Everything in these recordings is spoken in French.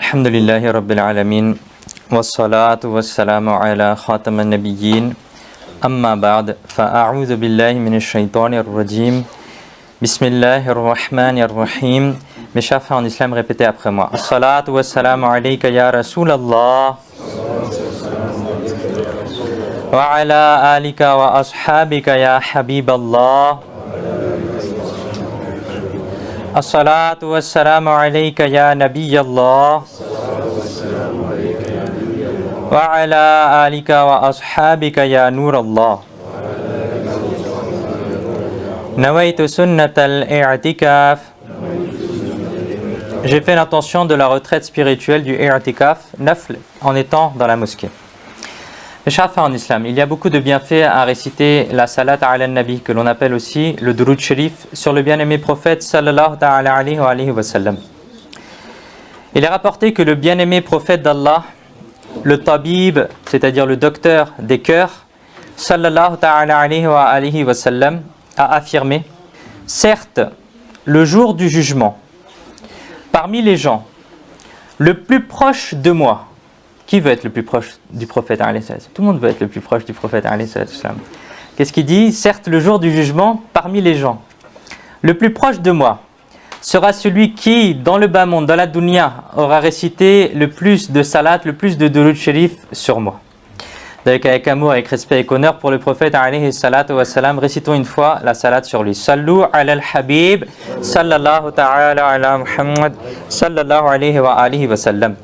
الحمد لله رب العالمين والصلاة والسلام على خاتم النبيين أما بعد فأعوذ بالله من الشيطان الرجيم بسم الله الرحمن الرحيم. Mes chers frères en islam, répétez après moi. As-salatu was-salamu alayka ya Rasulallah wa ala alika wa ashabika ya Habiballah. As-salatu was-salamu alayka ya Nabiyallah wa ala alika wa ashabika ya Nurallah. Nawaitu sunnat al-i'tikaf. J'ai fait l'intention de la retraite spirituelle du i'tikaf, nafl, en étant dans la mosquée. Mes chers frères en islam, il y a beaucoup de bienfaits à réciter la salat ala nabi, que l'on appelle aussi le durud sharif, sur le bien-aimé prophète sallallahu alayhi wa sallam. Il est rapporté que le bien-aimé prophète d'Allah, le tabib, c'est-à-dire le docteur des cœurs, sallallahu alayhi wa sallam, a affirmé: certes, le jour du jugement, parmi les gens, le plus proche de moi. Qui veut être le plus proche du prophète alayhi salam? Tout le monde veut être le plus proche du prophète alayhi salam. Qu'est-ce qu'il dit? Certes, le jour du jugement, parmi les gens, le plus proche de moi sera celui qui, dans le bas monde, dans la dunya, aura récité le plus de salat, le plus de durud sharif sur moi. Donc avec amour, avec respect et honneur pour le prophète alayhi salatu wa salam, récitons une fois la salat sur lui. Sallu ala al-habib, sallallahu ta'ala ala Muhammad, sallallahu alayhi wa alihi wa sallam.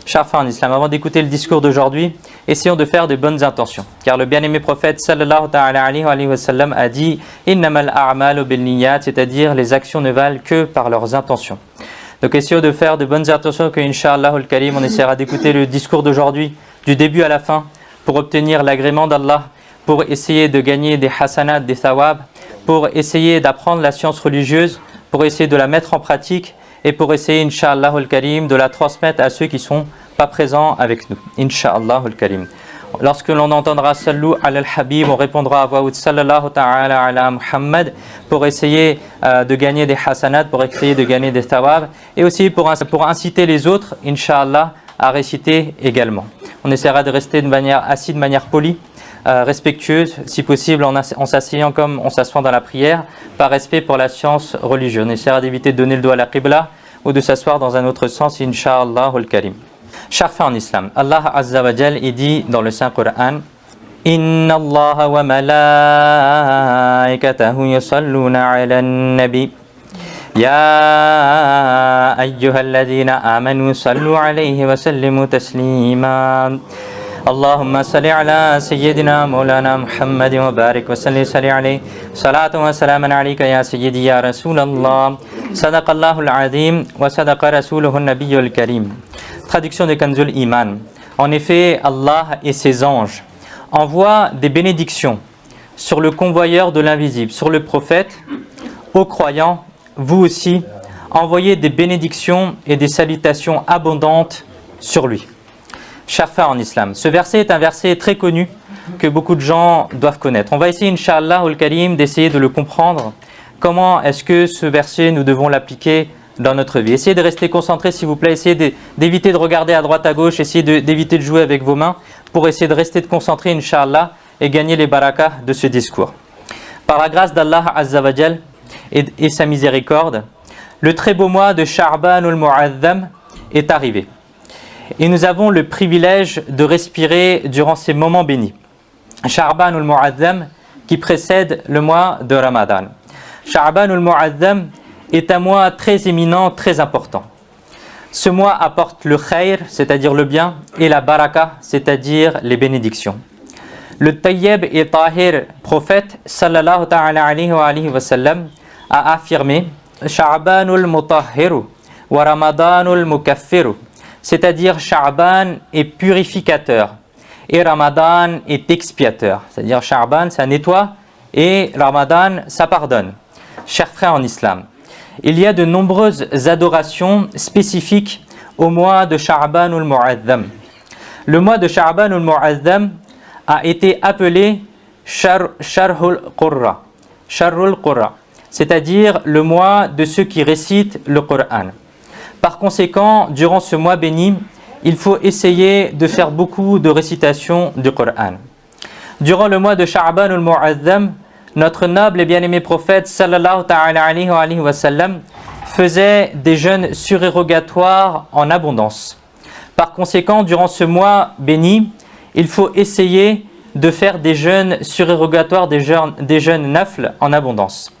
Chers frères en islam, avant d'écouter le discours d'aujourd'hui, essayons de faire de bonnes intentions. Car le bien-aimé prophète sallallahu ta'ala alayhi wa sallam a dit innamal a'malu bin niyyat, c'est-à-dire les actions ne valent que par leurs intentions. Donc essayons de faire de bonnes intentions, que Inch'Allah al-Karim, on essaiera d'écouter le discours d'aujourd'hui, du début à la fin, pour obtenir l'agrément d'Allah, pour essayer de gagner des hasanat, des thawab, pour essayer d'apprendre la science religieuse, pour essayer de la mettre en pratique et pour essayer, Inch'Allah al-Karim, de la transmettre à ceux qui ne sont pas présents avec nous. Inch'Allah al-Karim. Lorsque l'on entendra Sallu ala al-Habib, on répondra à voix haute Sallallahu ta'ala ala Muhammad, pour essayer de gagner des hasanat, pour essayer de gagner des thawab, et aussi pour inciter les autres, Inch'Allah, à réciter également. On essaiera de rester assis de manière polie, respectueuse, si possible en s'asseyant comme on s'assoit dans la prière, par respect pour la science religieuse. On essaiera d'éviter de donner le doigt à la qibla ou de s'asseoir dans un autre sens, Inch'Allah al-Karim. Chers frères en islam, Allah Azza wa Jal dit dans le Saint Coran: Inna Allah wa malaikatahu yusalluna ala nabi. يا أيها الذين آمنوا صلوا عليه وسلموا تسليما اللهم صل على سيدنا مولانا محمد وبارك وسلم عليه صلاة وسلاما عليك يا سيدي يا رسول الله صدق الله العظيم وصدق رسوله النبي الكريم. Traduction de Kanzul Iman. En effet, Allah et ses anges envoient des bénédictions sur le convoyeur de l'invisible, sur le prophète, aux croyants. Vous aussi, envoyez des bénédictions et des salutations abondantes sur lui. Chers frères en islam, ce verset est un verset très connu que beaucoup de gens doivent connaître. On va essayer, Inch'Allah al-Karim, d'essayer de le comprendre. Comment est-ce que ce verset, nous devons l'appliquer dans notre vie? Essayez de rester concentrés, s'il vous plaît. Essayez d'éviter de regarder à droite, à gauche. Essayez d'éviter de jouer avec vos mains pour essayer de rester concentrés, Inch'Allah, et gagner les barakas de ce discours. Par la grâce d'Allah Azza wa Jal, et sa miséricorde, le très beau mois de Sha'ban al-Mu'azzam est arrivé. Et nous avons le privilège de respirer durant ces moments bénis. Sha'ban al-Mu'azzam qui précède le mois de Ramadan. Sha'ban al-Mu'azzam est un mois très éminent, très important. Ce mois apporte le khayr, c'est-à-dire le bien, et la baraka, c'est-à-dire les bénédictions. Le tayyib et tahir prophète sallallahu ta'ala alayhi wa sallam a affirmé Sha'banul mutahhiru wa Ramadanul mukaffiru, c'est-à-dire Sha'ban est purificateur et Ramadan est expiateur. C'est-à-dire Sha'ban ça nettoie et Ramadan ça pardonne. Chers frères en islam, il y a de nombreuses adorations spécifiques au mois de Sha'banul Mu'azzam. Le mois de Sha'banul Mu'azzam a été appelé Sharhul Qurra, c'est-à-dire le mois de ceux qui récitent le Coran. Par conséquent, durant ce mois béni, il faut essayer de faire beaucoup de récitation du Coran. Durant le mois de Sha'ban al-Mu'azzam, notre noble et bien-aimé prophète sallallahu ta'ala alayhi wa sallam faisait des jeûnes surérogatoires en abondance. Par conséquent, durant ce mois béni, il faut essayer de faire des jeûnes surérogatoires, des jeûnes nafl en abondance.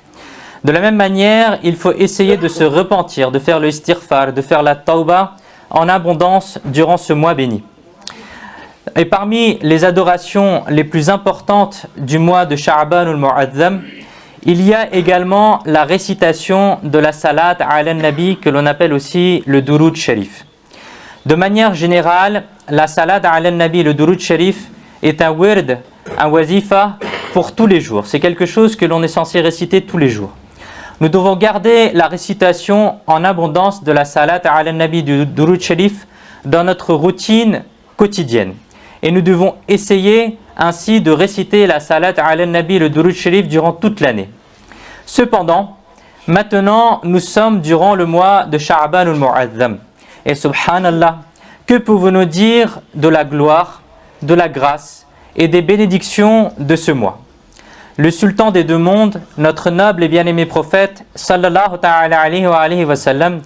De la même manière, il faut essayer de se repentir, de faire le istighfar, de faire la tawbah en abondance durant ce mois béni. Et parmi les adorations les plus importantes du mois de Sha'ban al-Mu'azzam, il y a également la récitation de la salat ala nabi que l'on appelle aussi le Durud Sharif. De manière générale, la salat ala nabi, le Durud Sharif, est un wird, un wazifa pour tous les jours. C'est quelque chose que l'on est censé réciter tous les jours. Nous devons garder la récitation en abondance de la salat ala nabi du Durud Sharif dans notre routine quotidienne. Et nous devons essayer ainsi de réciter la salat ala nabi, le Durud Sharif, durant toute l'année. Cependant, maintenant, nous sommes durant le mois de Sha'ban al-Mu'azzam. Et subhanallah, que pouvons-nous dire de la gloire, de la grâce et des bénédictions de ce mois? Le sultan des deux mondes, notre noble et bien-aimé prophète, sallallahu ta'ala alayhi wa sallam,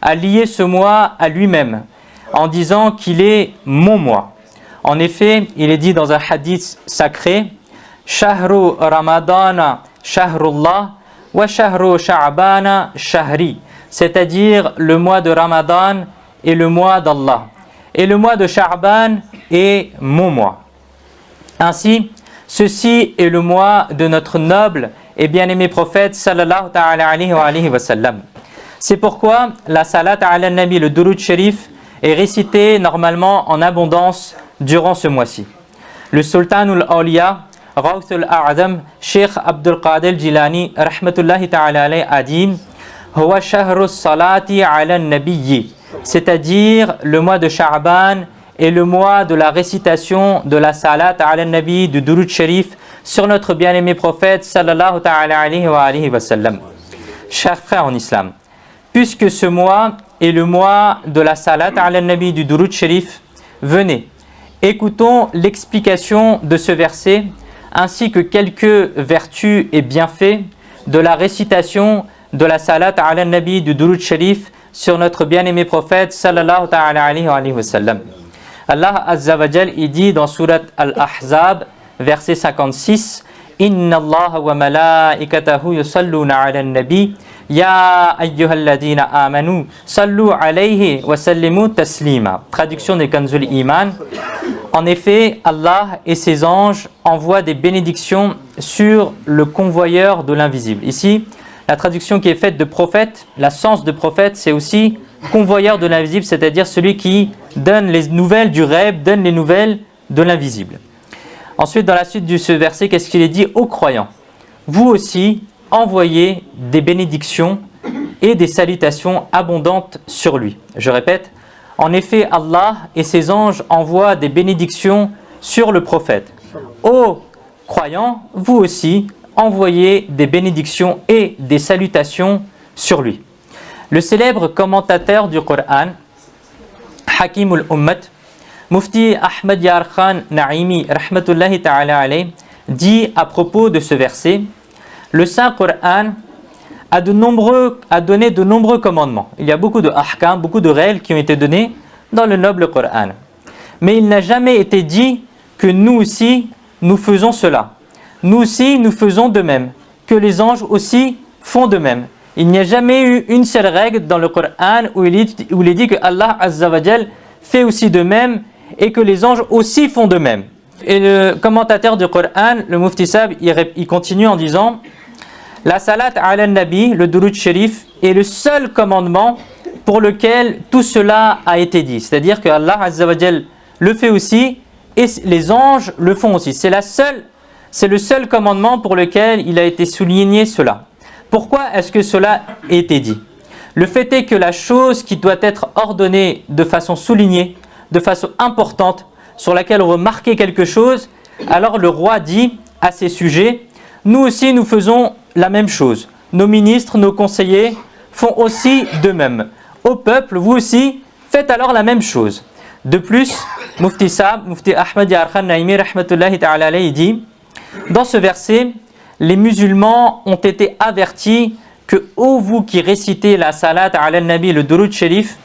a lié ce mois à lui-même en disant qu'il est mon mois. En effet, il est dit dans un hadith sacré, Shahru Ramadana Shahrullah wa Shahru Sha'bana Shahri, c'est-à-dire le mois de Ramadan et le mois d'Allah. Et le mois de Sha'ban est mon mois. Ainsi, ceci est le mois de notre noble et bien-aimé prophète sallallahu ta'ala alayhi wa sallam. C'est pourquoi la salat ala nabi, le Durud Sharif, est récité normalement en abondance durant ce mois-ci. Le sultan al-Awliya, Ghawth al-A'zam, Sheikh Abdul Qadir Jilani, rahmatullahi ta'ala alayhi, a dit Huwa shahru salati ala nabiyyi, c'est-à-dire le mois de Sha'ban et le mois de la récitation de la salat ala nabi du Durud Sharif sur notre bien-aimé prophète sallallahu ta'ala alayhi wa sallam. Chers frères en islam, puisque ce mois est le mois de la salat ala nabi du Durud Sharif, venez, écoutons l'explication de ce verset ainsi que quelques vertus et bienfaits de la récitation de la salat ala nabi du Durud Sharif sur notre bien-aimé prophète sallallahu ta'ala alayhi wa sallam. Allah Azza wa Jal il dit dans surat Al-Ahzab verset 56 Inna Allah wa malaikatahu yusalluna ala nabi Ya ayyuhalladina amanu sallu alayhi wa sallimu taslima. Traduction des Kanzul Iman. En effet, Allah et ses anges envoient des bénédictions sur le convoyeur de l'invisible. Ici, la traduction qui est faite de prophète, la sens de prophète, c'est aussi convoyeur de l'invisible, c'est-à-dire celui qui donne les nouvelles du rêve, donne les nouvelles de l'invisible. Ensuite, dans la suite de ce verset, qu'est-ce qu'il est dit aux croyants? Vous aussi, envoyez des bénédictions et des salutations abondantes sur lui. Je répète, en effet, Allah et ses anges envoient des bénédictions sur le prophète. Ô croyants, vous aussi, envoyez des bénédictions et des salutations sur lui. Le célèbre commentateur du Coran, Hakim al-Ummat, Mufti Ahmad Yar Khan Naimi, rahmatullahi ta'ala alayhi, dit à propos de ce verset, le Saint Coran a donné de nombreux commandements. Il y a beaucoup de ahkam, beaucoup de règles qui ont été données dans le noble Coran. Mais il n'a jamais été dit que nous aussi, nous faisons cela. Nous aussi, nous faisons de même. Que les anges aussi font de même. Il n'y a jamais eu une seule règle dans le Coran où il est dit que Allah Azza wa Jal fait aussi de même et que les anges aussi font de même. Et le commentateur du Coran, le Mufti Sab, il continue en disant la salat ala nabi, le Durud Sharif, est le seul commandement pour lequel tout cela a été dit. C'est-à-dire que Allah Azza wa Jal le fait aussi et les anges le font aussi. C'est le seul commandement pour lequel il a été souligné cela. Pourquoi est-ce que cela a été dit? Le fait est que la chose qui doit être ordonnée de façon soulignée, de façon importante, sur laquelle on remarquer quelque chose, alors le roi dit à ses sujets, nous aussi nous faisons la même chose. Nos ministres, nos conseillers font aussi de même. au peuple, vous aussi, faites alors la même chose. De plus, Mufti Ahmad Yarkhan Naimi rahmatullahi ta'ala alayhi dit, dans ce verset, les musulmans ont été avertis que, ô vous qui récitez la salat ala nabi, le durud sharif,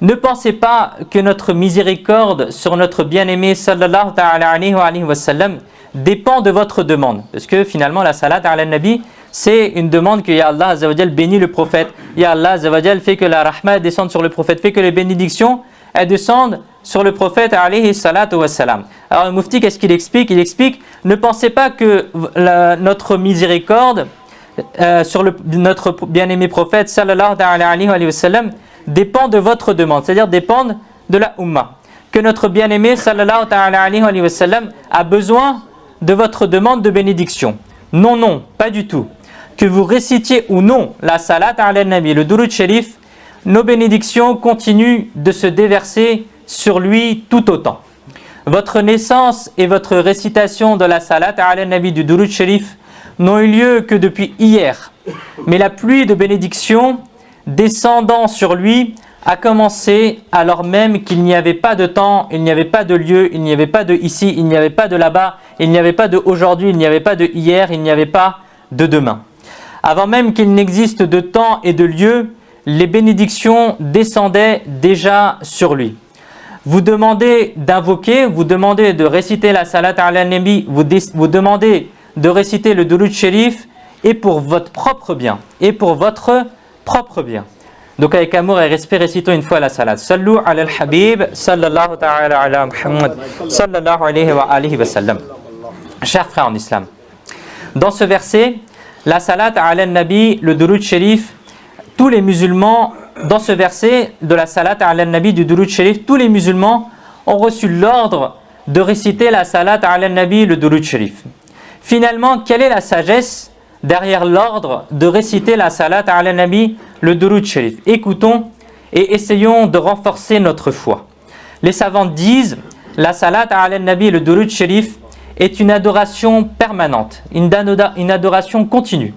ne pensez pas que notre miséricorde sur notre bien-aimé sallallahu ta'ala alayhi wa sallam dépend de votre demande. Parce que finalement, la salat ala nabi, c'est une demande que Ya Allah Azza wa Jal bénit le prophète. Ya Allah Azza wa Jal fait que la rahma descende sur le prophète, fait que les bénédictions elles descendent sur le prophète alayhi salatu wa salam. Alors le Mufti, qu'est-ce qu'il explique? Il explique, ne pensez pas que notre miséricorde sur notre bien-aimé prophète sallallahu alayhi wa sallam dépend de votre demande, c'est-à-dire dépend de la Ummah. Que notre bien-aimé sallallahu alayhi wa sallam a besoin de votre demande de bénédiction. Non, non, pas du tout. Que vous récitiez ou non la salat ala nabi, le durud sharif, nos bénédictions continuent de se déverser sur lui tout autant. Votre naissance et votre récitation de la salat ala nabi du durud sharif n'ont eu lieu que depuis hier. Mais la pluie de bénédictions descendant sur lui a commencé alors même qu'il n'y avait pas de temps, il n'y avait pas de lieu, il n'y avait pas de ici, il n'y avait pas de là-bas, il n'y avait pas de aujourd'hui, il n'y avait pas de hier, il n'y avait pas de demain. Avant même qu'il n'existe de temps et de lieu, les bénédictions descendaient déjà sur lui. Vous demandez d'invoquer, vous demandez de réciter la salat ala nabi, vous demandez de réciter le durud sharif, et pour votre propre bien, et pour votre propre bien. Donc avec amour et respect, récitons une fois la salat. Sallu ala al-habib, sallallahu ta'ala ala Muhammad, sallallahu alayhi wa alihi wa sallam. Chers frères en islam, dans ce verset, la salat ala nabi, le durud sharif, tous les musulmans, dans ce verset de la salat ala nabi du durud sharif, tous les musulmans ont reçu l'ordre de réciter la salat ala nabi, le durud sharif. Finalement, quelle est la sagesse derrière l'ordre de réciter la salat ala nabi, le durud sharif? Écoutons et essayons de renforcer notre foi. Les savants disent, la salat ala nabi, le durud sharif, est une adoration permanente, une adoration continue.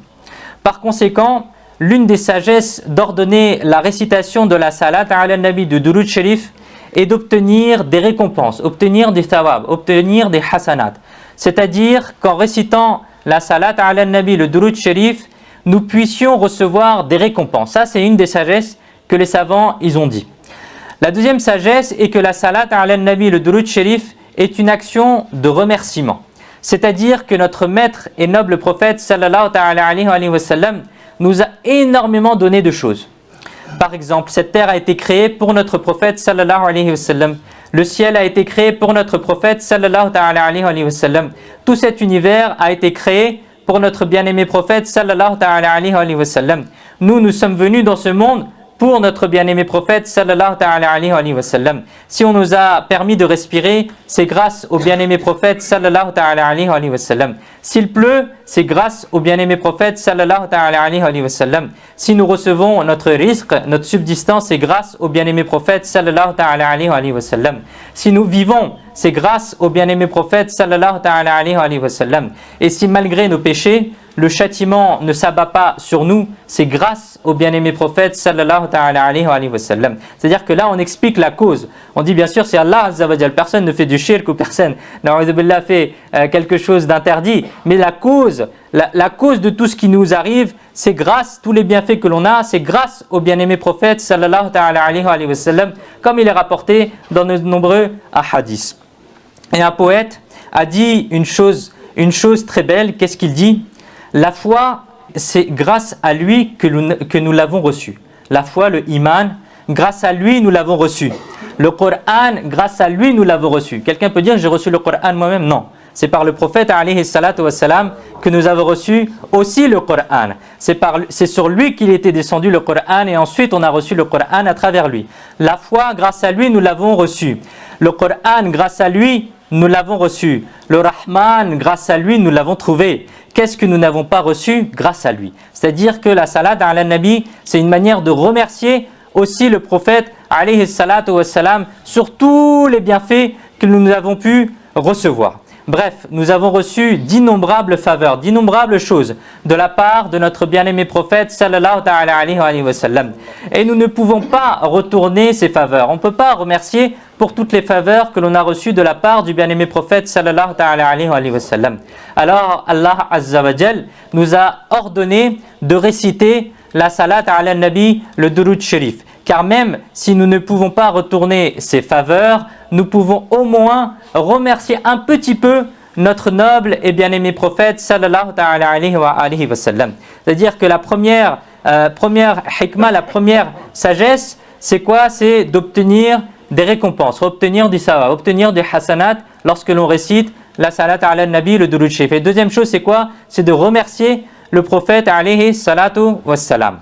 Par conséquent, l'une des sagesses d'ordonner la récitation de la salat ala nabi du durud sharif est d'obtenir des récompenses, obtenir des thawab, obtenir des hasanat. C'est-à-dire qu'en récitant la salat ala nabi, le durud sharif, nous puissions recevoir des récompenses. Ça, c'est une des sagesses que les savants ils ont dit. La deuxième sagesse est que la salat ala nabi, le durud sharif, est une action de remerciement. C'est-à-dire que notre maître et noble prophète sallallahu alayhi wa sallam nous a énormément donné de choses. Par exemple, cette terre a été créée pour notre prophète sallallahu alayhi wa sallam. Le ciel a été créé pour notre prophète sallallahu alayhi wa sallam. Tout cet univers a été créé pour notre bien-aimé prophète sallallahu alayhi wa sallam. Nous sommes venus dans ce monde pour notre bien-aimé prophète sallallahu alayhi wa sallam. Si on nous a permis de respirer, c'est grâce au bien-aimé prophète sallallahu alayhi wa sallam. S'il pleut, c'est grâce au bien-aimé prophète sallallahu alayhi wa sallam. Si nous recevons notre rizq, notre subsistance, c'est grâce au bien-aimé prophète sallallahu alayhi wa sallam. Si nous vivons, c'est grâce au bien-aimé prophète sallallahu alayhi wa sallam. Et si malgré nos péchés, le châtiment ne s'abat pas sur nous, c'est grâce au bien-aimé prophète sallallahu alayhi wa sallam. C'est-à-dire que là on explique la cause. On dit bien sûr c'est Allah Azza wa Jal, personne ne fait du shirk ou personne n'a fait quelque chose d'interdit, mais la cause de tout ce qui nous arrive, c'est grâce, tous les bienfaits que l'on a, c'est grâce au bien-aimé prophète sallallahu alayhi wa sallam, comme il est rapporté dans de nombreux ahadiths. Et un poète a dit une chose très belle. Qu'est-ce qu'il dit? La foi, c'est grâce à lui que nous l'avons reçu. La foi, le iman, grâce à lui nous l'avons reçu. Le Coran, grâce à lui nous l'avons reçu. Quelqu'un peut dire j'ai reçu le Coran moi-même? Non. C'est par le prophète alayhi salatu wa salam que nous avons reçu aussi le Coran. C'est sur lui qu'il était descendu le Coran et ensuite on a reçu le Coran à travers lui. La foi, grâce à lui nous l'avons reçu. Le Coran, grâce à lui nous l'avons reçu. Le Rahman, grâce à lui nous l'avons trouvé. Qu'est-ce que nous n'avons pas reçu grâce à lui? C'est-à-dire que la salat ala nabi, c'est une manière de remercier aussi le prophète alayhi salatu wa salam sur tous les bienfaits que nous avons pu recevoir. Bref, nous avons reçu d'innombrables faveurs, d'innombrables choses de la part de notre bien-aimé prophète sallallahu ta'ala alayhi wa sallam. Et nous ne pouvons pas retourner ces faveurs. On ne peut pas remercier pour toutes les faveurs que l'on a reçues de la part du bien-aimé prophète sallallahu ta'ala alayhi wa sallam. Alors Allah Azza wa Jal nous a ordonné de réciter la salat ala nabi, le durud sharif. Car même si nous ne pouvons pas retourner ces faveurs, nous pouvons au moins remercier un petit peu notre noble et bien-aimé prophète sallallahu ta'ala alayhi wa sallam. C'est-à-dire que la première hikmah, la première sagesse, c'est quoi? C'est d'obtenir des récompenses, obtenir du sawab, obtenir des hasanat lorsque l'on récite la salat ala nabi, le durud sharif. Et deuxième chose, c'est quoi? C'est de remercier le prophète alayhi salatu wassalam.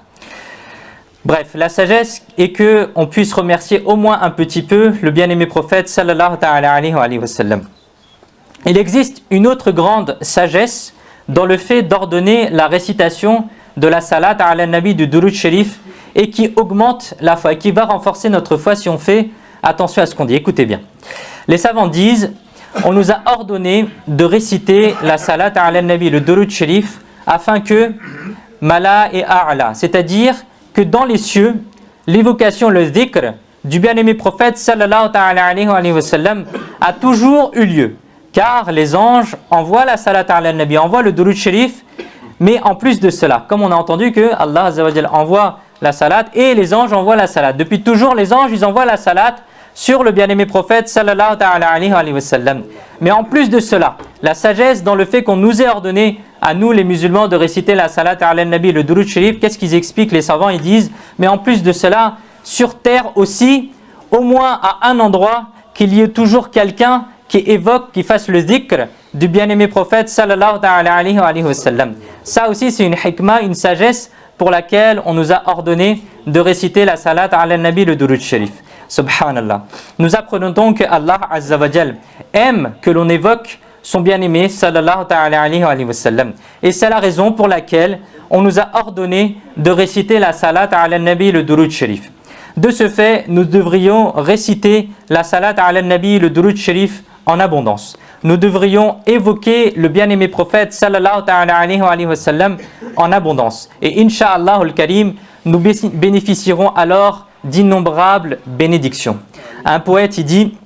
Bref, la sagesse est que on puisse remercier au moins un petit peu le bien-aimé prophète sallallahu ta'ala alayhi wa sallam. Il existe une autre grande sagesse dans le fait d'ordonner la récitation de la salat ala nabi du durud sharif et qui augmente la foi et qui va renforcer notre foi si on fait attention à ce qu'on dit. Écoutez bien. Les savants disent, on nous a ordonné de réciter la salat ala nabi, le durud sharif, afin que mala et a'la, c'est-à-dire que dans les cieux, l'évocation, le dhikr du bien-aimé prophète sallallahu ta'ala alayhi wa sallam a toujours eu lieu. Car les anges envoient la salat ala nabi, envoient le durud sharif, mais en plus de cela, comme on a entendu que Allah Azza wa Jalla envoie la salat et les anges envoient la salat. Depuis toujours, les anges, ils envoient la salat sur le bien-aimé prophète sallallahu ta'ala alayhi wa sallam. Mais en plus de cela, la sagesse dans le fait qu'on nous ait ordonné à nous les musulmans de réciter la salat ala nabi, le durud sharif, qu'est-ce qu'ils expliquent les savants? Ils disent, mais en plus de cela, sur terre aussi, au moins à un endroit, qu'il y ait toujours quelqu'un qui évoque, qui fasse le dhikr du bien-aimé prophète sallallahu ta'ala alayhi wa sallam. Ça aussi c'est une hikmah, une sagesse pour laquelle on nous a ordonné de réciter la salat ala nabi, le durud sharif. Subhanallah. Nous apprenons donc que Allah Azza wa Jal aime que l'on évoque son bien-aimé sallallahu ta'ala alayhi wa sallam. Et c'est la raison pour laquelle on nous a ordonné de réciter la salat ala nabi, le durud sharif. De ce fait, nous devrions réciter la salat ala nabi, le durud sharif en abondance. Nous devrions évoquer le bien-aimé prophète sallallahu ta'ala alayhi wa sallam en abondance. Et incha'Allah al-Karim, nous bénéficierons alors d'innombrables bénédictions. Un poète, il dit,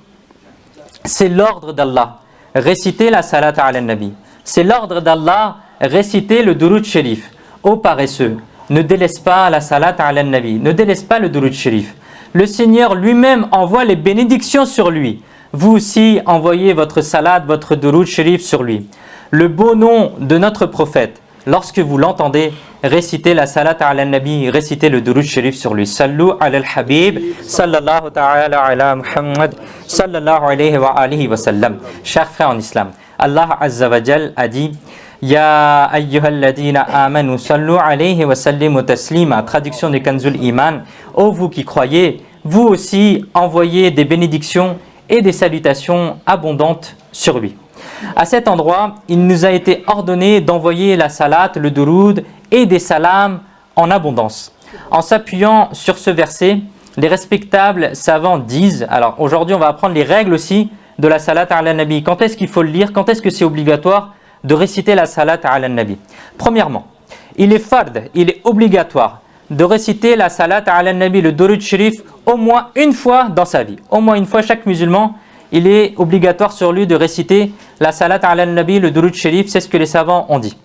c'est l'ordre d'Allah, réciter la salat ala nabi. C'est l'ordre d'Allah, réciter le durud sharif. Ô paresseux, ne délaisse pas la salat ala nabi, ne délaisse pas le durud sharif. Le Seigneur lui-même envoie les bénédictions sur lui. Vous aussi, envoyez votre salat, votre durud sharif sur lui. Le beau nom de notre prophète, lorsque vous l'entendez, récitez la salat ala nabi, récitez le durud sharif sur lui. Sallu ala al-habib, sallallahu ta'ala ala Muhammad, sallallahu alayhi wa alihi wa sallam. Chers frères en islam, Allah Azza wa Jal a dit, Ya ayyuhalladina amanu sallu alayhi wa sallimu taslima. Traduction de Kanzul Iman. Ô vous qui croyez, vous aussi envoyez des bénédictions et des salutations abondantes sur lui. À cet endroit, il nous a été ordonné d'envoyer la salat, le durud et des salams en abondance. En s'appuyant sur ce verset, les respectables savants disent, alors aujourd'hui on va apprendre les règles aussi de la salat ala nabi. Quand est-ce qu'il faut le lire? Quand est-ce que c'est obligatoire de réciter la salat ala nabi? Premièrement, il est fard, il est obligatoire de réciter la salat ala nabi, le durud sharif, au moins une fois dans sa vie. Au moins une fois, chaque musulman, il est obligatoire sur lui de réciter la salat ala nabi, le durud sharif, c'est ce que les savants ont dit.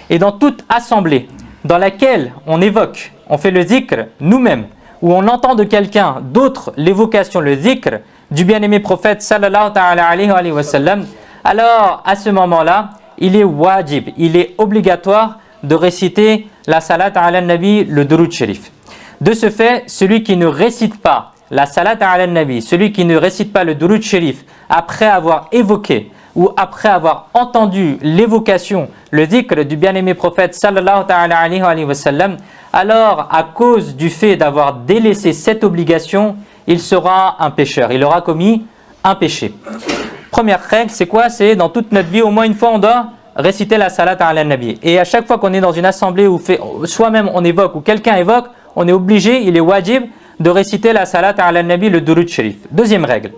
Et dans toute assemblée dans laquelle on évoque, on fait le dhikr nous-mêmes, où on entend de quelqu'un d'autre l'évocation, le dhikr du bien-aimé prophète sallallahu ta'ala alayhi wa sallam, alors à ce moment-là, il est wajib, il est obligatoire de réciter la salat ala nabi, le durud sharif. De ce fait, celui qui ne récite pas la salat ala nabi, celui qui ne récite pas le durud sharif après avoir évoqué ou après avoir entendu l'évocation, le dhikr du bien-aimé prophète sallallahu ta'ala alayhi wa sallam, alors à cause du fait d'avoir délaissé cette obligation, il sera un pécheur, il aura commis un péché. Première règle, c'est quoi? C'est dans toute notre vie, au moins une fois on doit réciter la salat ala nabi. Et à chaque fois qu'on est dans une assemblée où soi-même on évoque ou quelqu'un évoque, on est obligé, il est wajib de réciter la salat ala nabi, le durud sharif. Deuxième règle,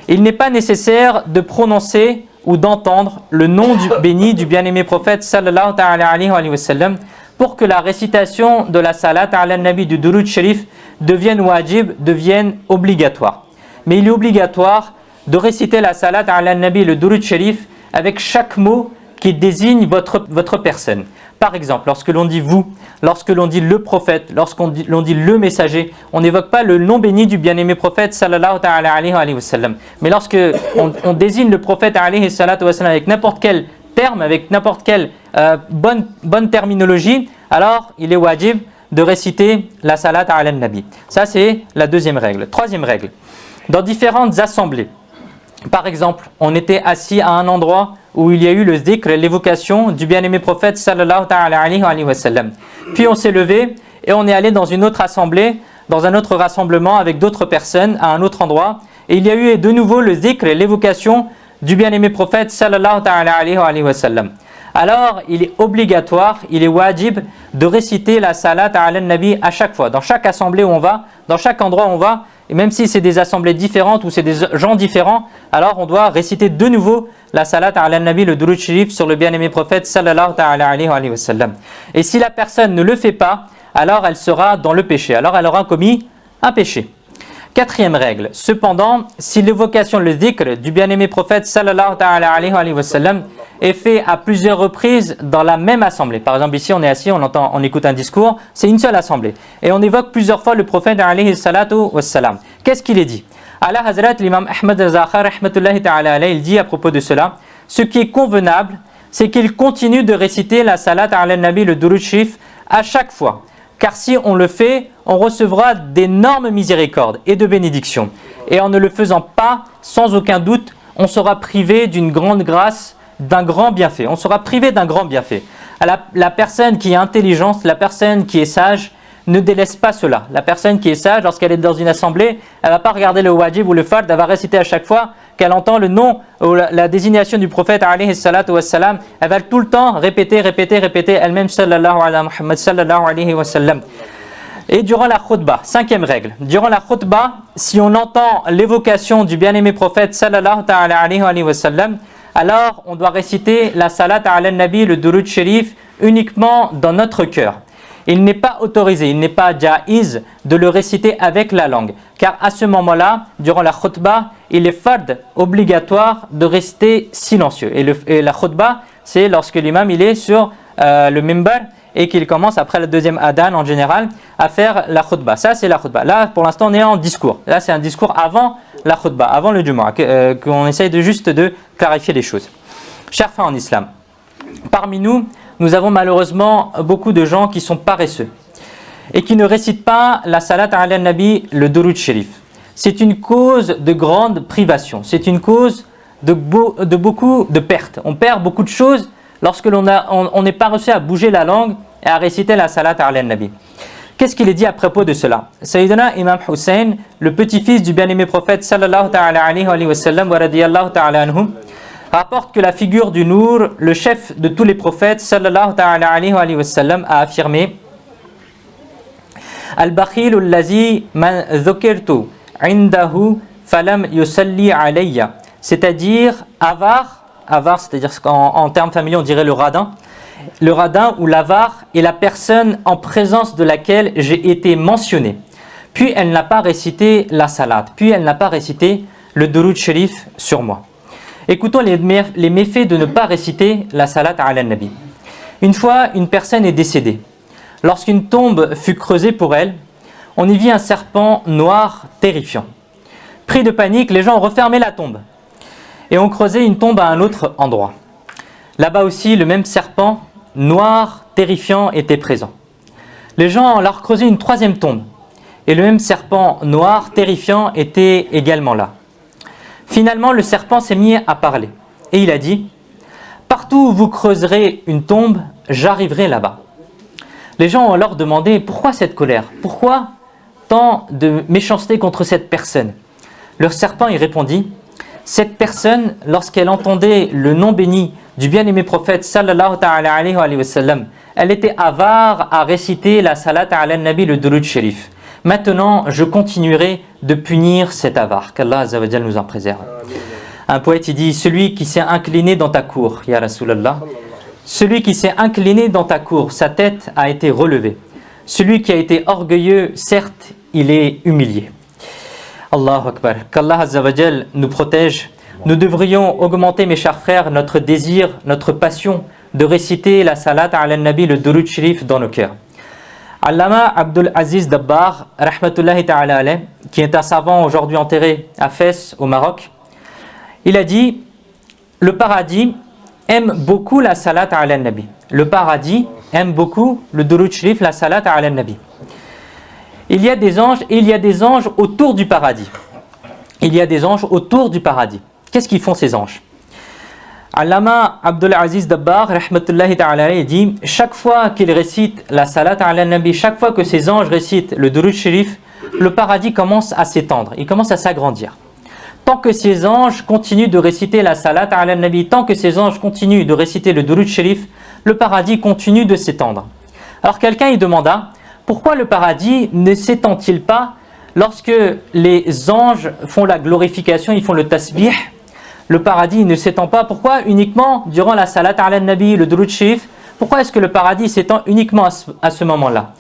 il n'est pas nécessaire de prononcer ou d'entendre le nom béni du bien-aimé prophète sallallahu ta'ala alayhi wa sallam pour que la récitation de la salat ala nabi du Durud Sharif devienne wajib, devienne obligatoire. Mais il est obligatoire de réciter la salat ala nabi, le Durud Sharif, avec chaque mot qui désigne votre personne. Par exemple, lorsque l'on dit vous, lorsque l'on dit le prophète, lorsqu'on dit le messager, on n'évoque pas le nom béni du bien-aimé prophète sallallahu ta'ala alayhi wa sallam. Mais lorsque on désigne le prophète alayhi salatu wa sallam avec n'importe quel terme, avec n'importe quelle bonne terminologie, alors il est wajib de réciter la salat ala nabi. Ça c'est la deuxième règle. Troisième règle, dans différentes assemblées, par exemple, on était assis à un endroit où il y a eu le dhikr, l'évocation du bien-aimé prophète sallallahu ta'ala alayhi wa sallam. Puis on s'est levé et on est allé dans une autre assemblée, dans un autre rassemblement avec d'autres personnes à un autre endroit. Et il y a eu de nouveau le dhikr, l'évocation du bien-aimé prophète sallallahu ta'ala alayhi wa sallam. Alors il est obligatoire, il est wajib de réciter la salat ala nabi à chaque fois, dans chaque assemblée où on va, dans chaque endroit où on va. Et même si c'est des assemblées différentes ou c'est des gens différents, alors on doit réciter de nouveau la salat ala nabi, le Durud Sharif sur le bien-aimé prophète sallallahu ta'ala alayhi wa sallam. Et si la personne ne le fait pas, alors elle sera dans le péché, alors elle aura commis un péché. Quatrième règle, cependant, si l'évocation, le dhikr du bien-aimé prophète sallallahu ta'ala alayhi wa sallam est fait à plusieurs reprises dans la même assemblée. Par exemple, ici on est assis, on écoute un discours, c'est une seule assemblée. Et on évoque plusieurs fois le prophète alayhi salatu wa sallam. Qu'est-ce qu'il est dit? Allah Hazrat, l'imam Ahmad al-Zakhar, rahmatullahi ta'ala alayhi, il dit à propos de cela, ce qui est convenable, c'est qu'il continue de réciter la salat ala nabi, le Durud Sharif, à chaque fois. Car si on le fait, on recevra d'énormes miséricordes et de bénédictions. Et en ne le faisant pas, sans aucun doute, on sera privé d'une grande grâce, d'un grand bienfait. On sera privé d'un grand bienfait. La personne qui est intelligente, la personne qui est sage, ne délaisse pas cela. La personne qui est sage, lorsqu'elle est dans une assemblée, elle ne va pas regarder le wajib ou le fard, elle va réciter à chaque fois qu'elle entend le nom ou la désignation du prophète alayhi salatu wa sallam, elle va tout le temps répéter elle-même sallallahu ala Muhammad sallallahu alayhi wa sallam. Et durant la khutbah, cinquième règle, durant la khutbah, si on entend l'évocation du bien-aimé prophète sallallahu ta'ala alayhi wa sallam, alors on doit réciter la salat ala nabi, le Durud Sharif, uniquement dans notre cœur. Il n'est pas autorisé, il n'est pas ja'iz de le réciter avec la langue. Car à ce moment-là, durant la khutbah, il est fard, obligatoire de rester silencieux. Et la khutbah, c'est lorsque l'imam il est sur le mimbar et qu'il commence après la deuxième adhan en général à faire la khutbah. Ça c'est la khutbah. Là pour l'instant on est en discours. Là c'est un discours avant la khutbah, avant le Jumu'ah, qu'on essaye juste de clarifier les choses. Chers frères en islam, parmi nous avons malheureusement beaucoup de gens qui sont paresseux et qui ne récitent pas la salat ala nabi, le Durud Sharif. C'est une cause de grande privation, c'est une cause de beaucoup de pertes. On perd beaucoup de choses lorsque on n'est pas reçu à bouger la langue et à réciter la salat ala nabi. Qu'est-ce qu'il est dit à propos de cela? Sayyidina Imam Hussein, le petit-fils du bien-aimé prophète sallallahu ta'ala alayhi wa sallam wa radiyallahu ta'ala anhu, rapporte que la figure du Nour, le chef de tous les prophètes sallallahu ta'ala alayhi wa sallam, a affirmé: Al-Bakhil allazi man dhukirtu indahu falam yusalli alayya, c'est-à-dire avare, c'est-à-dire qu'en termes familiers on dirait le radin ou l'avare est la personne en présence de laquelle j'ai été mentionné, puis elle n'a pas récité la salat, puis elle n'a pas récité le Durud Sharif sur moi. Écoutons les méfaits de ne pas réciter la salat ala nabi. Une fois, une personne est décédée. Lorsqu'une tombe fut creusée pour elle, on y vit un serpent noir terrifiant. Pris de panique, les gens ont refermé la tombe et ont creusé une tombe à un autre endroit. Là-bas aussi, le même serpent noir terrifiant était présent. Les gens ont alors creusé une troisième tombe et le même serpent noir terrifiant était également là. Finalement, le serpent s'est mis à parler et il a dit: partout où vous creuserez une tombe, j'arriverai là-bas. Les gens ont alors demandé: pourquoi cette colère? Pourquoi tant de méchanceté contre cette personne? Le serpent y répondit: cette personne, lorsqu'elle entendait le nom béni du bien-aimé prophète sallallahu ta'ala alayhi wa sallam, elle était avare à réciter la salat ala nabi, le Durud Sharif. Maintenant, je continuerai de punir cet avare. Qu'Allah Azza wa Jal nous en préserve. Un poète il dit, celui qui s'est incliné dans ta cour, ya Rasulallah, celui qui s'est incliné dans ta cour, sa tête a été relevée. Celui qui a été orgueilleux, certes, il est humilié. Allahu Akbar. Qu'Allah Azza wa Jal nous protège. Nous devrions augmenter, mes chers frères, notre désir, notre passion de réciter la salat ala nabi, le durud sharif dans nos cœurs. Allama Abdul Aziz Dabbar, rahmatullahi ta'ala alayh, qui est un savant aujourd'hui enterré à Fès, au Maroc, il a dit, le paradis aime beaucoup la salat ala nabi. Le paradis aime beaucoup le durud sharif, la salat ala nabi. Il y a des anges et il y a des anges autour du paradis. Il y a des anges autour du paradis. Qu'est-ce qu'ils font ces anges? Allama Abdul Aziz Dabbar, rahmatullahi ta'ala, dit, chaque fois qu'ils récitent la salat ala nabi, chaque fois que ces anges récitent le durud sharif, le paradis commence à s'étendre, il commence à s'agrandir. Tant que ces anges continuent de réciter la salat ala nabi, tant que ces anges continuent de réciter le durud sharif, le paradis continue de s'étendre. Alors quelqu'un y demanda, pourquoi le paradis ne s'étend-il pas lorsque les anges font la glorification, ils font le tasbih? Le paradis ne s'étend pas. Pourquoi uniquement durant la salat ala nabi, le durud sharif? Pourquoi est-ce que le paradis s'étend uniquement à ce moment-là?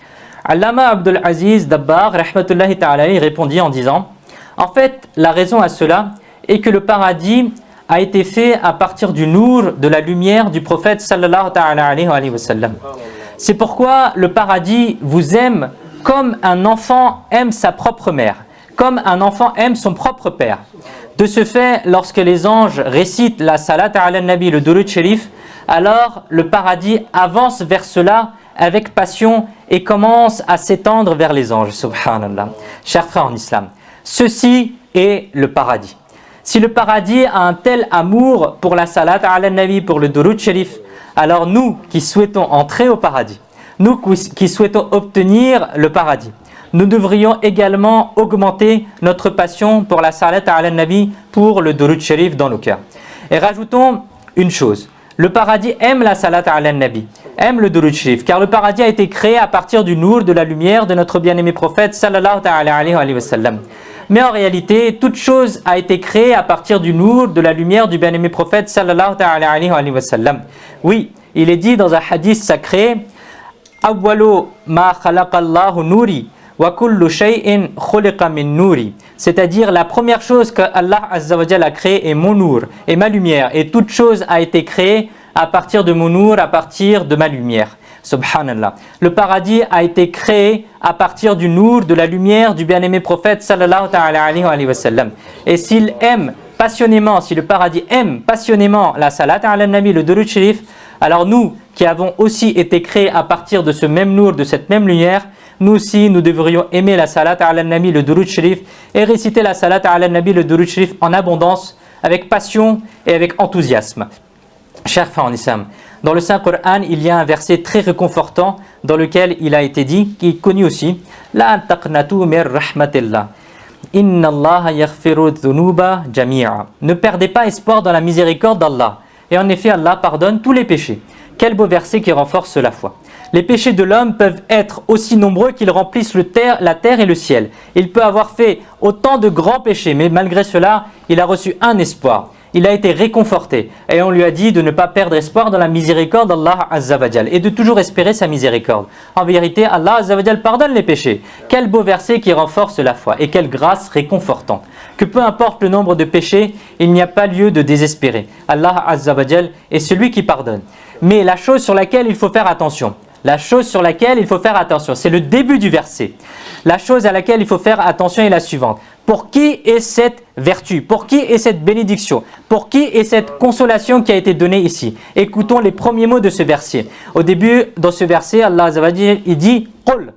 Allama Abdul Aziz Dabbar, rahmatullahi ta'ala, répondit en disant, en fait, la raison à cela est que le paradis a été fait à partir du nour, de la lumière du prophète sallallahu ta'ala alayhi wa sallam. C'est pourquoi le paradis vous aime comme un enfant aime sa propre mère, comme un enfant aime son propre père. De ce fait, lorsque les anges récitent la salat ala nabi, le durud sharif, alors le paradis avance vers cela avec passion et commence à s'étendre vers les anges. Subhanallah. Chers frères en islam, ceci est le paradis. Si le paradis a un tel amour pour la salat ala nabi, pour le durud sharif, alors nous qui souhaitons entrer au paradis, nous qui souhaitons obtenir le paradis, nous devrions également augmenter notre passion pour la salat ala nabi, pour le durud sharif dans nos cœurs. Et rajoutons une chose, le paradis aime la salat ala nabi, aime le durud sharif, car le paradis a été créé à partir du nour, de la lumière de notre bien-aimé prophète sallallahu ta'ala alayhi wa sallam. Mais en réalité, toute chose a été créée à partir du nour, de la lumière du bien-aimé prophète sallallahu ta'ala alayhi wa sallam. Oui, il est dit dans un hadith sacré, Awwalu ma khalaqallahu nuri wa kullu shay'in khuliqa min nuri. C'est-à-dire la première chose que Allah Azza wa Jalla a créée est mon nour et ma lumière, et toute chose a été créée à partir de mon nour, à partir de ma lumière. Subhanallah. Le paradis a été créé à partir du nour, de la lumière du bien-aimé prophète sallallahu ta'ala alayhi wa sallam. Et s'il aime passionnément, si le paradis aime passionnément la salat ala nabi, le durud sharif, alors nous qui avons aussi été créés à partir de ce même nour, de cette même lumière, nous aussi nous devrions aimer la salat ala nabi, le durud sharif, et réciter la salat ala nabi, le durud sharif en abondance, avec passion et avec enthousiasme. Chers frères en islam, dans le Saint-Coran, il y a un verset très réconfortant dans lequel il a été dit, qui est connu aussi, La taqnatu mir rahmatillah. Inna Allah yaghfiru dhunuba jami'a. Ne perdez pas espoir dans la miséricorde d'Allah. Et en effet, Allah pardonne tous les péchés. Quel beau verset qui renforce la foi. Les péchés de l'homme peuvent être aussi nombreux qu'ils remplissent la terre et le ciel. Il peut avoir fait autant de grands péchés, mais malgré cela, il a reçu un espoir. Il a été réconforté et on lui a dit de ne pas perdre espoir dans la miséricorde d'Allah Azza wa Jal et de toujours espérer sa miséricorde. En vérité, Allah Azza wa Jal pardonne les péchés. Quel beau verset qui renforce la foi et quelle grâce réconfortante. Que peu importe le nombre de péchés, il n'y a pas lieu de désespérer. Allah Azza wa Jal est celui qui pardonne. Mais la chose sur laquelle il faut faire attention, c'est le début du verset. La chose à laquelle il faut faire attention est la suivante. Pour qui est cette vertu? Pour qui est cette bénédiction? Pour qui est cette consolation qui a été donnée ici? Écoutons les premiers mots de ce verset. Au début, dans ce verset, Allah Azza wa Jalla, il dit « Qul »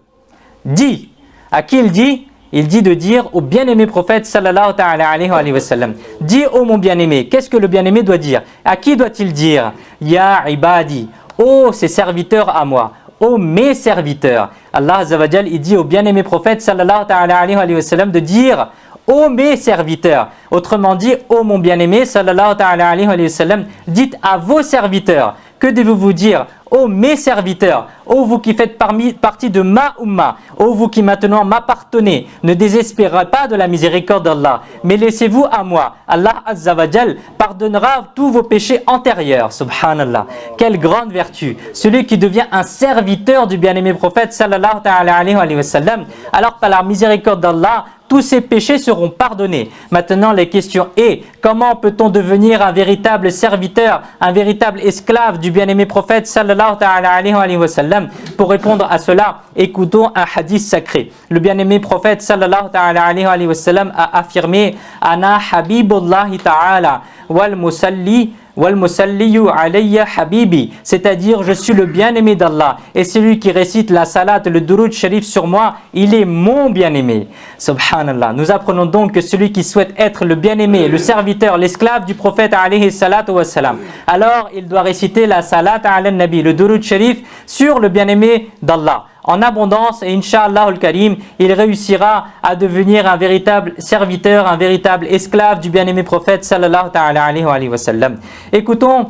Dis. À qui il dit? Il dit de dire au bien-aimé prophète sallallahu ta'ala alayhi wa sallam. Dis ô mon bien-aimé. Qu'est-ce que le bien-aimé doit dire? À qui doit-il dire? Ya ibadi. Ô ses serviteurs à moi. Ô mes serviteurs. Allah Azza wa Jal, il dit au bien-aimé prophète sallallahu ta'ala alayhi wa sallam de dire ô mes serviteurs. Autrement dit, ô mon bien-aimé sallallahu ta'ala alayhi wa sallam, dites à vos serviteurs. Que devez-vous dire? ô mes serviteurs, ô vous qui faites partie de ma umma, ô vous qui maintenant m'appartenez, ne désespérez pas de la miséricorde d'Allah, mais laissez-vous à moi. Allah Azza wa Jal pardonnera tous vos péchés antérieurs. Subhanallah. Quelle grande vertu. Celui qui devient un serviteur du bien-aimé prophète sallallahu alayhi wa sallam, alors par la miséricorde d'Allah, tous ces péchés seront pardonnés. Maintenant, la question est, comment peut-on devenir un véritable serviteur, un véritable esclave du bien-aimé prophète sallallahu alayhi wa sallam? Pour répondre à cela, écoutons un hadith sacré. Le bien-aimé prophète sallallahu alayhi wa sallam a affirmé « Ana habibullahi ta'ala wal musalliyu alayya habibi », c'est-à-dire je suis le bien-aimé d'Allah et celui qui récite la salat, le durud sharif sur moi, il est mon bien-aimé. Subhanallah. Nous apprenons donc que celui qui souhaite être le bien-aimé, le serviteur, l'esclave du prophète alayhi salatu wa salam, alors il doit réciter la salat ala nabi, le durud sharif sur le bien-aimé d'Allah en abondance, et Inch'Allah al-Karim, il réussira à devenir un véritable serviteur, un véritable esclave du bien-aimé prophète sallallahu alayhi wa sallam. Écoutons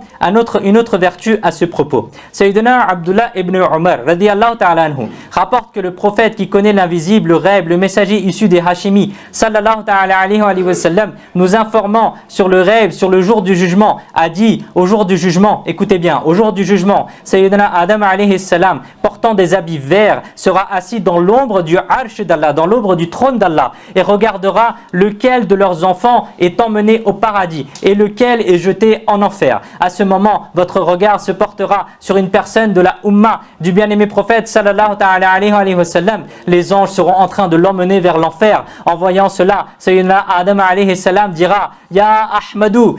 une autre vertu à ce propos. Sayyidina Abdullah ibn Umar radiyallahu ta'ala anhu rapporte que le prophète qui connaît l'invisible, le rêve, le messager issu des Hashimi sallallahu alayhi wa sallam, nous informant sur le rêve, sur le jour du jugement, a dit au jour du jugement, écoutez bien, au jour du jugement, Sayyidina Adam alayhi salam, portant des habits verts, sera assis dans l'ombre du arsh d'Allah, dans l'ombre du trône d'Allah, et regardera lequel de leurs enfants est emmené au paradis et lequel est jeté en enfer. À ce moment, votre regard se portera sur une personne de la Ummah du bien-aimé prophète sallallahu alayhi wa sallam. Les anges seront en train de l'emmener vers l'enfer. En voyant cela, Sayyidina Adam alayhi salam dira Ya Ahmadou,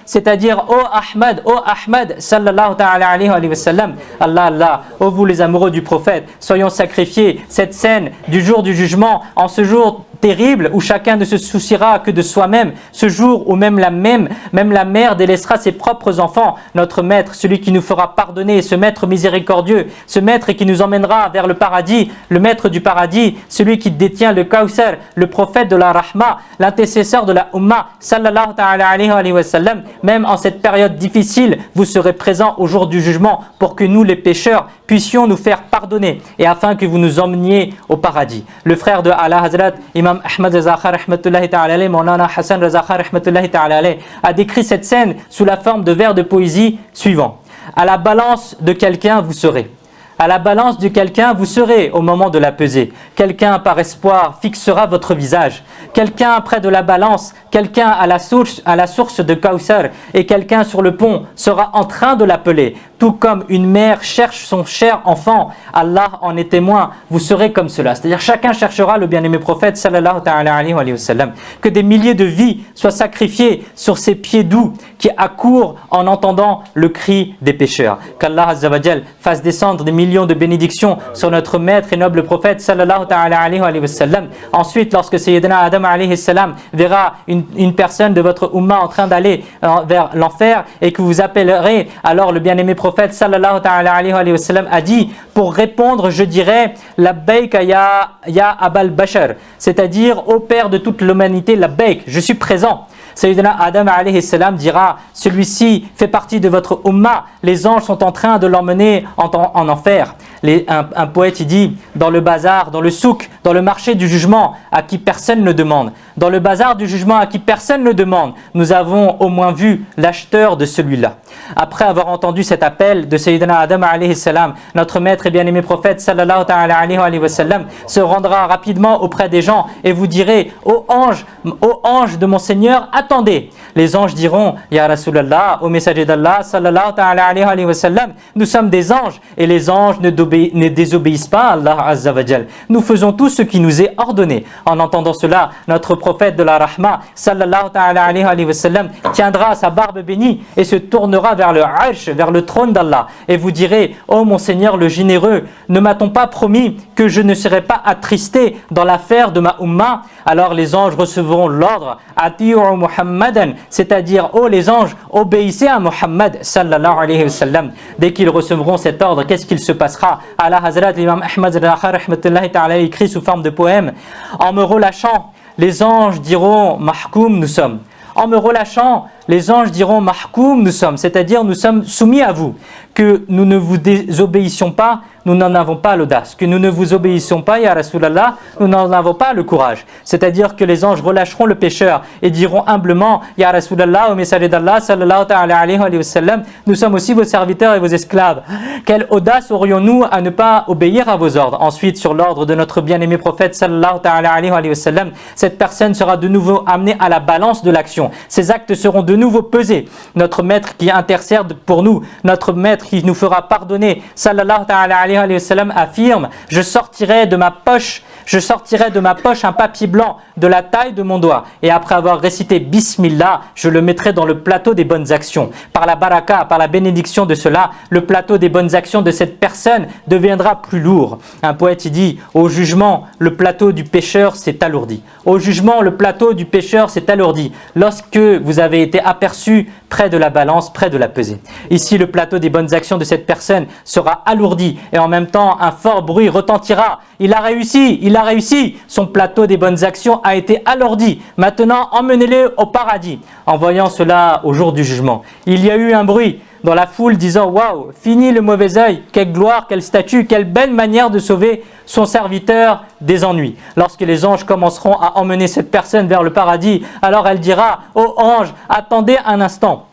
c'est-à-dire ô Ahmad sallallahu alayhi wa sallam. Allah, ô vous les amoureux du prophète, soyons sacrifiés. Cette scène du jour du jugement, en ce jour terrible où chacun ne se souciera que de soi-même, ce jour où même la mère délaissera ses propres enfants, notre maître, celui qui nous fera pardonner, ce maître miséricordieux, ce maître qui nous emmènera vers le paradis, le maître du paradis, celui qui détient le Kawthar, le prophète de la Rahma, l'intercesseur de la Ummah sallallahu alayhi wa sallam. Même en cette période difficile, vous serez présents au jour du jugement pour que nous les pécheurs puissions nous faire pardonner et afin que vous nous emmeniez au paradis. Le frère de Allah Hazrat, Imam Ahmad Raza Khan rahmatullahi ta'ala alayhi, Maulana Hassan Raza Khan rahmatullahi ta'ala alayhi, a décrit cette scène sous la forme de vers de poésie suivant. À la balance de quelqu'un vous serez. À la balance de quelqu'un vous serez au moment de la pesée. Quelqu'un par espoir fixera votre visage. Quelqu'un près de la balance, quelqu'un à la source de Kawthar, et quelqu'un sur le pont sera en train de l'appeler. Tout comme une mère cherche son cher enfant, Allah en est témoin, vous serez comme cela. C'est-à-dire chacun cherchera le bien-aimé prophète sallallahu alayhi wa sallam. Que des milliers de vies soient sacrifiées sur ces pieds doux qui accourent en entendant le cri des pécheurs. Qu'Allah Azza wa Jal fasse descendre des millions de bénédictions sur notre maître et noble prophète sallallahu alayhi wa sallam. Ensuite, lorsque Sayyidina Adam alayhi salam verra une personne de votre Ummah en train d'aller vers l'enfer et que vous appellerez, alors le bien-aimé prophète sallallahu alayhi wa sallam a dit, pour répondre je dirais labbaik ya abal bashar, c'est-à-dire ô père de toute l'humanité, labbaik, je suis présent. Sayyidina Adam alayhi salam dira, celui-ci fait partie de votre Ummah, les anges sont en train de l'emmener en enfer. Un poète il dit, dans le bazar, dans le souk, dans le marché du jugement à qui personne ne demande, dans le bazar du jugement à qui personne ne demande, nous avons au moins vu l'acheteur de celui-là. Après avoir entendu cet appel de Sayyidina Adam alayhi salam, notre maître et bien-aimé prophète sallallahu alayhi wa sallam se rendra rapidement auprès des gens et vous direz, ô ange de mon Seigneur, attendez. Les anges diront, Ya Rasulallah, au messager d'Allah sallallahu alayhi wa sallam, nous sommes des anges et les anges ne désobéissent pas à Allah Azza wa Jal. Nous faisons tout ce qui nous est ordonné. En entendant cela, notre prophète de la Rahma sallallahu alayhi wa sallam tiendra sa barbe bénie et se tournera vers le Arsh, vers le trône d'Allah, et vous direz, ô mon Seigneur le généreux, ne m'a-t-on pas promis que je ne serai pas attristé dans l'affaire de ma Ummah? Alors les anges recevront l'ordre, Ati'u Muhammadan, c'est-à-dire, ô les anges, obéissez à Muhammad sallallahu alayhi wa sallam. Dès qu'ils recevront cet ordre, qu'est-ce qu'il se passera? Allah Hazrat, l'imam Ahmad rahmatullahi ta'ala écrit sous forme de poème, en me relâchant, les anges diront, Mahkoum nous sommes. En me relâchant, les anges diront mahkoum nous sommes, c'est-à-dire nous sommes soumis à vous, que nous ne vous désobéissions pas, nous n'en avons pas l'audace, que nous ne vous obéissons pas, ya Rasulallah, nous n'en avons pas le courage. C'est-à-dire que les anges relâcheront le pécheur et diront humblement, ya Rasulallah, au messager d'Allah, sallallahu ta'ala alayhi wa sallam, nous sommes aussi vos serviteurs et vos esclaves. Quelle audace aurions-nous à ne pas obéir à vos ordres? Ensuite, sur l'ordre de notre bien-aimé prophète, sallallahu ta'ala alayhi wa sallam, cette personne sera de nouveau amenée à la balance de l'action. Ses actes seront de nouveau pesés. Notre maître qui intercède pour nous, notre maître qui nous fera pardonner, sallallahu ta'ala alayhi wa sallam, affirme, je sortirai de ma poche un papier blanc de la taille de mon doigt, et après avoir récité Bismillah, je le mettrai dans le plateau des bonnes actions. Par la baraka, par la bénédiction de cela, le plateau des bonnes actions de cette personne deviendra plus lourd. Un poète il dit, au jugement, le plateau du pécheur s'est alourdi. Au jugement, le plateau du pécheur s'est alourdi lorsque vous avez été aperçu près de la balance, près de la pesée. Ici, le plateau des bonnes actions de cette personne sera alourdi, et en même temps, un fort bruit retentira. Il a réussi, son plateau des bonnes actions a été alourdi. Maintenant, emmenez-le au paradis. En voyant cela au jour du jugement, il y a eu un bruit dans la foule disant, waouh, fini le mauvais œil, quelle gloire, quel statut, quelle belle manière de sauver son serviteur des ennuis. Lorsque les anges commenceront à emmener cette personne vers le paradis, alors elle dira, ô ange, attendez un instant.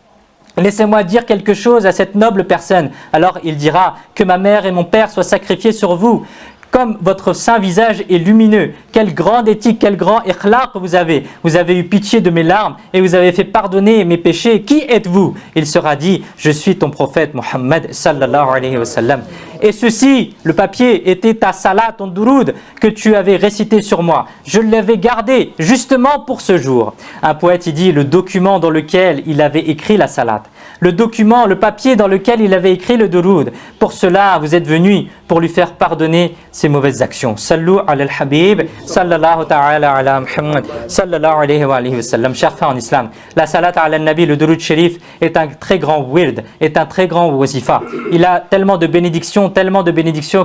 Laissez-moi dire quelque chose à cette noble personne. Alors il dira, que ma mère et mon père soient sacrifiés sur vous. Comme votre saint visage est lumineux, quelle grande éthique, quel grand ikhlaq vous avez. Vous avez eu pitié de mes larmes et vous avez fait pardonner mes péchés. Qui êtes-vous? Il sera dit, je suis ton prophète Muhammad sallallahu alayhi wa sallam. Et ceci, le papier, était ta salat, ton duroud, que tu avais récité sur moi. Je l'avais gardé justement pour ce jour. Un poète, il dit, le document dans lequel il avait écrit la salat. Le document, le papier dans lequel il avait écrit le duroud. Pour cela, vous êtes venus pour lui faire pardonner ses mauvaises actions. Sallu ala al-habib, sallallahu ta'ala ala Muhammad, sallallahu alayhi wa sallam. Chers frères en islam, la salat ala al-nabi, le duroud shérif, est un très grand wird, est un très grand wazifa. Il a tellement de bénédictions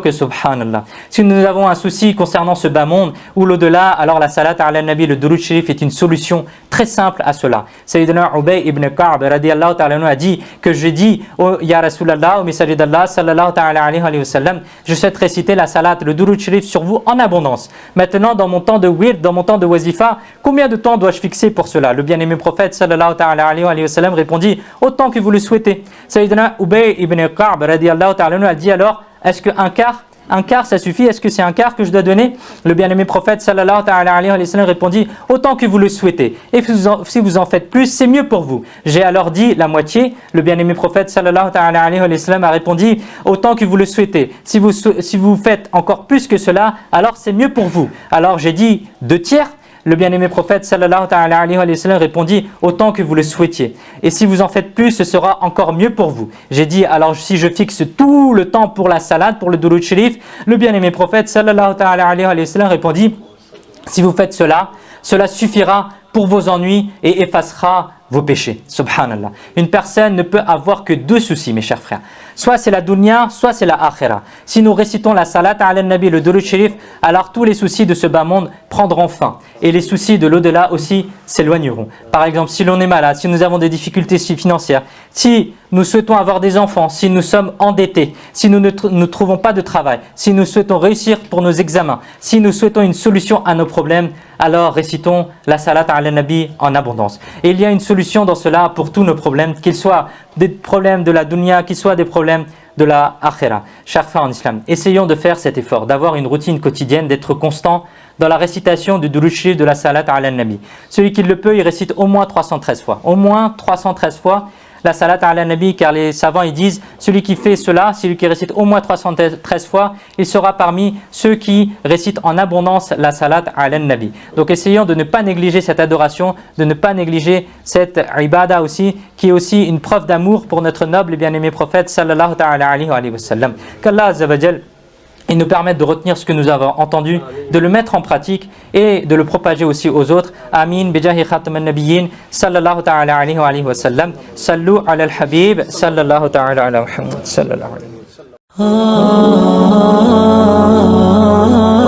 que subhanallah. Si nous avons un souci concernant ce bas monde ou l'au-delà, alors la salat ala al-nabi, le duroud shérif, est une solution très simple à cela. Sayyidina Ubay ibn Ka'b radiyallahu ta'ala a dit que j'ai dit ya Rasulallah, au messager d'Allah sallallahu ta'ala alayhi wa sallam, je souhaite réciter la salat, le duroud shérif sur vous en abondance. Maintenant, dans mon temps de wird, dans mon temps de wazifa, combien de temps dois-je fixer pour cela? Le bien-aimé prophète sallallahu ta'ala alayhi wa sallam répondit, autant que vous le souhaitez. Sayyidina Ubay ibn Ka'b radiyallahu ta'ala a dit alors, est-ce qu'un quart ça suffit? Est-ce que c'est un quart que je dois donner? Le bien-aimé prophète sallallahu ta'ala alayhi wa sallam répondit, autant que vous le souhaitez. Et si vous en faites plus, c'est mieux pour vous. J'ai alors dit la moitié. Le bien-aimé prophète sallallahu ta'ala alayhi wa sallam a répondu, autant que vous le souhaitez. Si vous faites encore plus que cela, alors c'est mieux pour vous. Alors j'ai dit 2/3. Le bien-aimé prophète sallallahu ta'ala alayhi wa sallam répondit, autant que vous le souhaitiez. Et si vous en faites plus, ce sera encore mieux pour vous. J'ai dit, alors si je fixe tout le temps pour la salade, pour le duroud shérif, le bien-aimé prophète sallallahu ta'ala alayhi wa sallam répondit, si vous faites cela, cela suffira pour vos ennuis et effacera vos péchés. Subhanallah. Une personne ne peut avoir que 2 soucis, mes chers frères. Soit c'est la dunya, soit c'est la akhira. Si nous récitons la salat ala nabi, le duroud shérif, alors tous les soucis de ce bas monde prendront fin. Et les soucis de l'au-delà aussi s'éloigneront. Par exemple, si l'on est malade, si nous avons des difficultés financières, si nous souhaitons avoir des enfants, si nous sommes endettés, si nous ne trouvons pas de travail, si nous souhaitons réussir pour nos examens, si nous souhaitons une solution à nos problèmes, alors récitons la salat ala nabi en abondance. Et il y a une solution dans cela pour tous nos problèmes, qu'ils soient des problèmes de la dunya, qu'ils soient des problèmes de la akhira. Chers frères en islam, essayons de faire cet effort, d'avoir une routine quotidienne, d'être constant dans la récitation du duroud shérif de la salat ala nabi. Celui qui le peut, il récite au moins 313 fois. Au moins 313 fois la salat ala nabi, car les savants ils disent, celui qui fait cela, celui qui récite au moins 313 fois, il sera parmi ceux qui récitent en abondance la salat ala nabi. Donc essayons de ne pas négliger cette adoration, de ne pas négliger cette ibada aussi, qui est aussi une preuve d'amour pour notre noble et bien-aimé prophète sallallahu ta'ala alayhi wa sallam. Qu'Allah azza wa jal et nous permettre de retenir ce que nous avons entendu, de le mettre en pratique et de le propager aussi aux autres. Amin. Bijahi khatam al-nabiyyin sallallahu ta'ala alayhi wa sallam. Sallu ala al-habib sallallahu ta'ala ala Muhammad sallallahu alayhi wa sallam.